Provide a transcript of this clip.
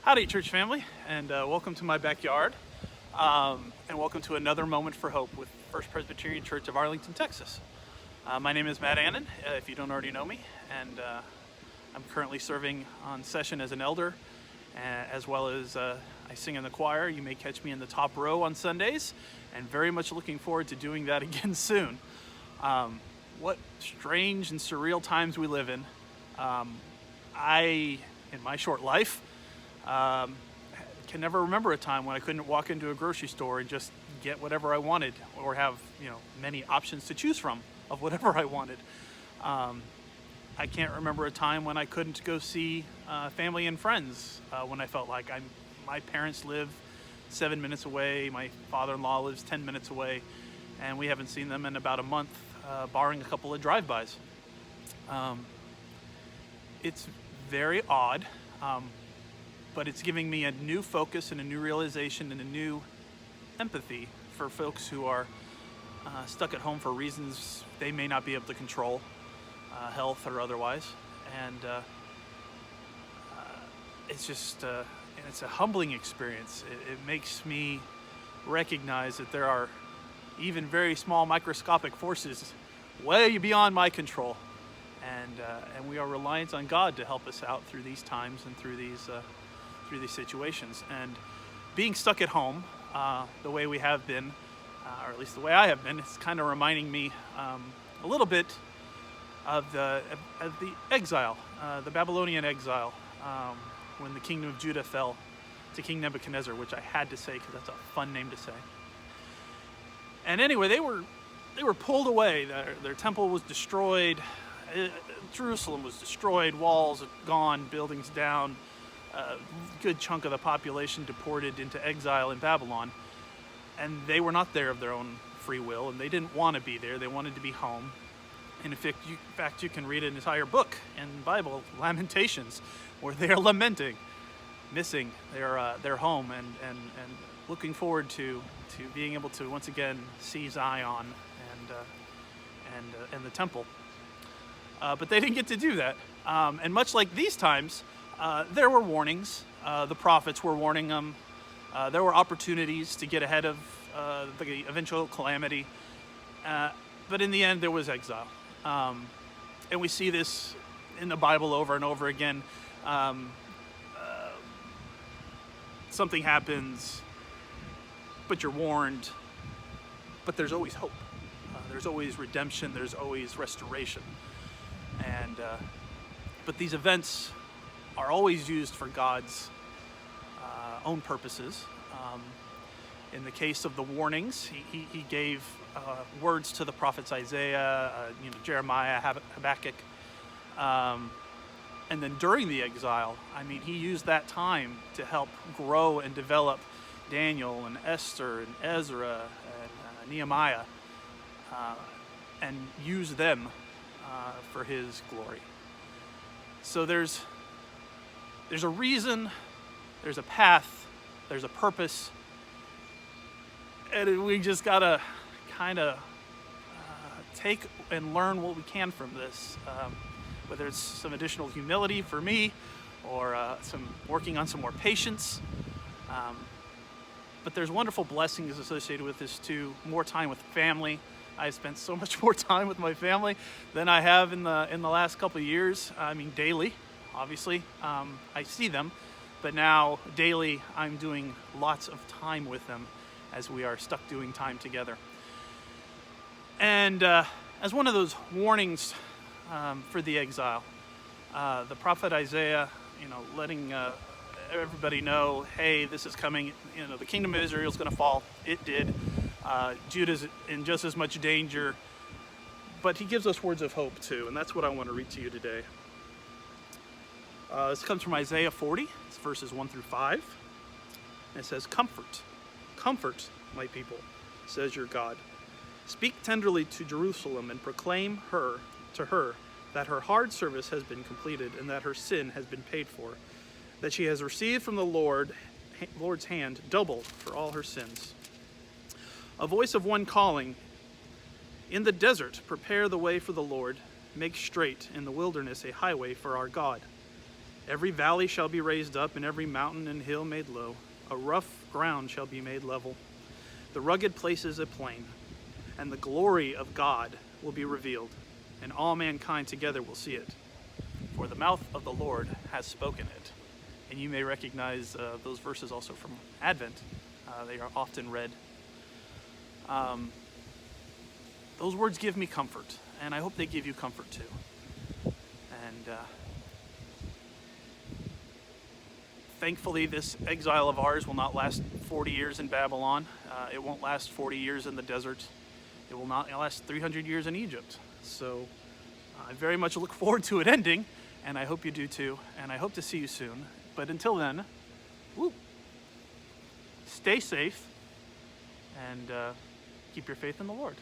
Howdy, church family, and welcome to my backyard, and welcome to another Moment for Hope with First Presbyterian Church of Arlington, Texas. My name is Matt Annen, if you don't already know me, and I'm currently serving on session as an elder, as well as I sing in the choir. You may catch me in the top row on Sundays, and very much looking forward to doing that again soon. What strange and surreal times we live in. In my short life, can never remember a time when I couldn't walk into a grocery store and just get whatever I wanted, or have many options to choose from of whatever I wanted. I can't remember a time when I couldn't go see family and friends when I felt like my parents live 7 minutes away, my father-in-law lives 10 minutes away, and we haven't seen them in about a month, barring a couple of drive-bys. It's very odd. But it's giving me a new focus and a new realization and a new empathy for folks who are stuck at home for reasons they may not be able to control, health or otherwise. And it's just, it's a humbling experience. It makes me recognize that there are even very small microscopic forces way beyond my control. And we are reliant on God to help us out through these times and through these situations. And being stuck at home the way we have been, or at least the way I have been, it's kind of reminding me a little bit of the exile, the Babylonian exile, when the kingdom of Judah fell to King Nebuchadnezzar, which I had to say because that's a fun name to say. And anyway, they were pulled away. Their temple was destroyed. Jerusalem was destroyed. Walls gone, buildings down. A good chunk of the population deported into exile in Babylon, and they were not there of their own free will, and they didn't want to be there. They wanted to be home. And in fact, you can read an entire book in the Bible, Lamentations, where they are lamenting, missing their home, and looking forward to being able to once again see Zion and the temple. But they didn't get to do that. And much like these times, there were warnings. The prophets were warning them. There were opportunities to get ahead of the eventual calamity. But in the end, there was exile. And we see this in the Bible over and over again. Something happens, but you're warned. But there's always hope. There's always redemption. There's always restoration. But these events are always used for God's own purposes. In the case of the warnings, he gave words to the prophets Isaiah, Jeremiah, Habakkuk. And then during the exile, he used that time to help grow and develop Daniel and Esther and Ezra and Nehemiah, and use them for his glory. So there's a reason, there's a path, there's a purpose, and we just gotta kind of take and learn what we can from this, whether it's some additional humility for me, or some working on some more patience. But there's wonderful blessings associated with this too. More time with family. I've spent so much more time with my family than I have in the last couple of years. Daily, obviously. I see them, but now daily I'm doing lots of time with them as we are stuck doing time together. And as one of those warnings for the exile, the prophet Isaiah, letting everybody know, hey, this is coming. The kingdom of Israel is going to fall. It did. Judah's in just as much danger, but he gives us words of hope too, and that's what I want to read to you today. This comes from Isaiah 40, it's verses 1 through 5, and it says, Comfort, my people, says your God. Speak tenderly to Jerusalem and proclaim to her that her hard service has been completed and that her sin has been paid for, that she has received from the Lord's hand double for all her sins. A voice of one calling, in the desert, prepare the way for the Lord, make straight in the wilderness a highway for our God. Every valley shall be raised up, and every mountain and hill made low. A rough ground shall be made level, the rugged places a plain, and the glory of God will be revealed, and all mankind together will see it. For the mouth of the Lord has spoken it. And you may recognize those verses also from Advent. They are often read. Those words give me comfort, and I hope they give you comfort too. And thankfully, this exile of ours will not last 40 years in Babylon. It won't last 40 years in the desert. It will not last 300 years in Egypt. So I very much look forward to it ending, and I hope you do too. And I hope to see you soon. But until then, stay safe and keep your faith in the Lord.